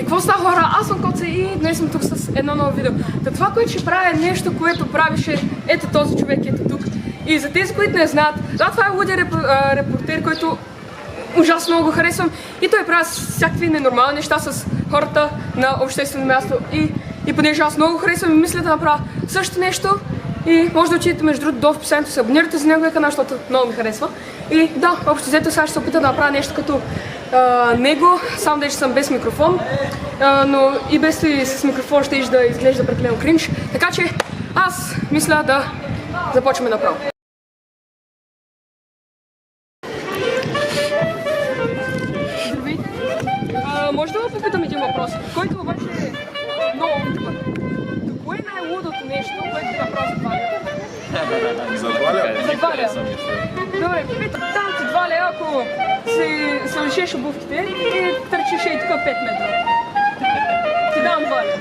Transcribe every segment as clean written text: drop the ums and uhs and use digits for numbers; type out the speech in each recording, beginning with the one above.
какво става, хора? Аз съм Коце и днес съм тук с едно ново видео. Това, което ще правя е нещо, което правише ето този човек, ето тук. И за тези, които не знаят, това е лудия репортер, който ужасно много го харесвам. И той прави всякакви ненормални неща с хората на обществено място. И понеже аз много харесвам и мисля да направя също нещо. И може да отидете между другото долу в описанието, се абонирате за неговия канал, защото много ми харесва. И да, общо взето сега ще се опита да направя нещо като него, само да съм без микрофон, но и без и с микрофон ще да изглежда прекалено кринж. Така че аз мисля да започваме направо. Здравейте! Може да попитам един въпрос, който обаче е много тъпър. Кое е най-лудото нещо, което ти направи за 2 лева? За 2 лева? За 2 лева. Добре, питам, там ти 2 лева, ако се лишеш обувките и търчиш и тук 5 метра. Ти давам 2 лева.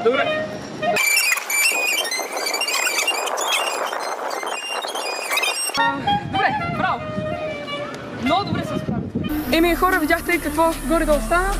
Добре. Добре, браво! Много добре се справите. Еми хора, видяхте какво горе-долу стана.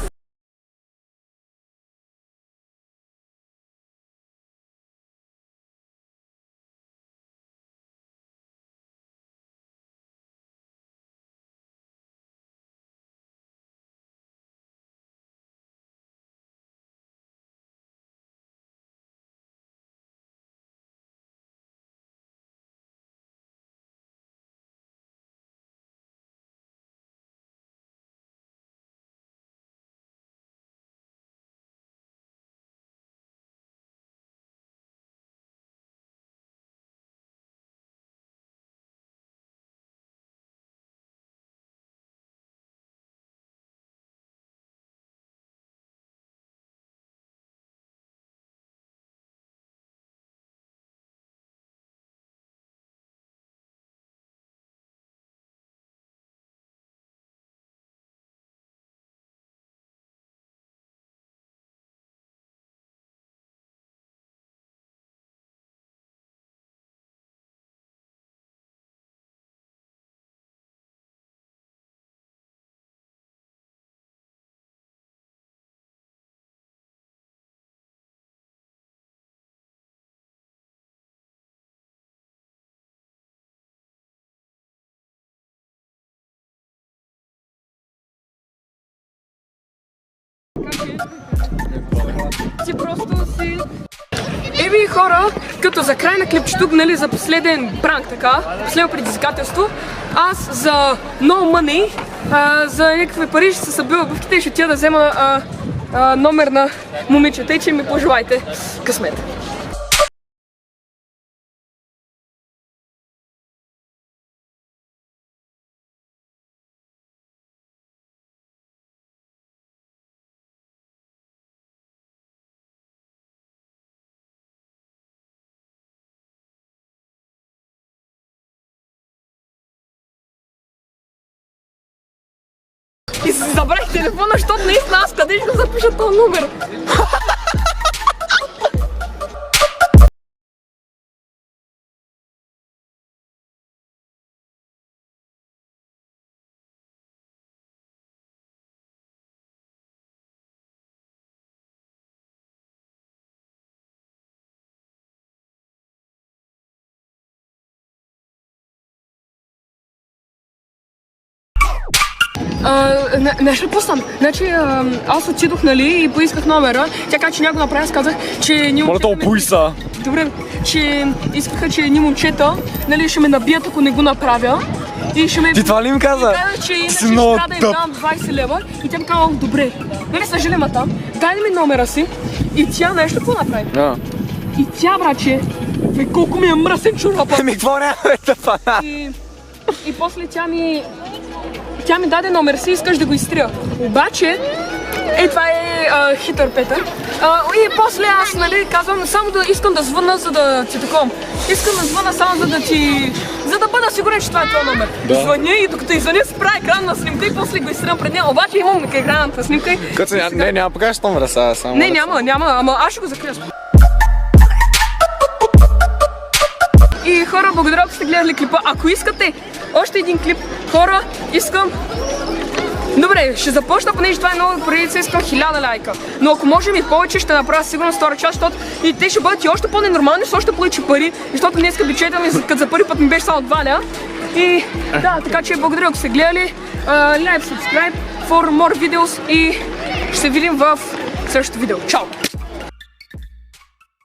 Ти просто си... Еби хора, като за край на клипчето, нали, за последен пранк, така, последно предизвикателство, аз за no money, за някакви пари ще се събива обувките и ще отида да взема номер на момичета и че ми пожелайте късмет. И си забравих телефона, защото наистина аз къде ще го запиша този номер. Нещо по-стан. Значи аз отидох, нали, и поисках номера. Тя каза, че някой направи, аз казах, че ни момчета... Моля, поиса! Добре, че искаха, че ни момчета, нали, ще ме набият, ако не го направя. И ще ме... Ти това ли ми каза? И каза, че иначе ще трябва да им дам 20 лева. И тя ми каза, добре. Нали, съжалема там, дай ми номера си. И тя нещо какво направи? И тя, браче, колко ми е мръсен чорапа. Ами, какво няма да пана? И после тя ми даде номер си, искаш да го изтрия. Обаче, това е хитър Петър. И после аз, нали, казвам, само да искам да звъна, за да ти таком. Искам да звъна само за да бъда сигурен, че това е твой номер. Да. Звъня и докато извъня си правя екранна снимка и после го изтрям пред нея. Обаче имам екранната снимка. Не, няма покажеш номера сега, само. Не, няма, ама аз ще го закрия. И хора, благодаря, ако сте гледали клипа. Ако искате още един клип Хора, искам... Добре, ще започна, понеже това е много предица, искам 1000 лайка. Но ако можем и повече, ще направя сигурно втора част, защото и те ще бъдат и още по-ненормални, с още повече пари, защото днеска бюджета ми, като за първи път ми беше само 2 ля. И да, така че благодаря, ако сте гледали. Like, subscribe for more videos и ще се видим в следващото видео. Чао!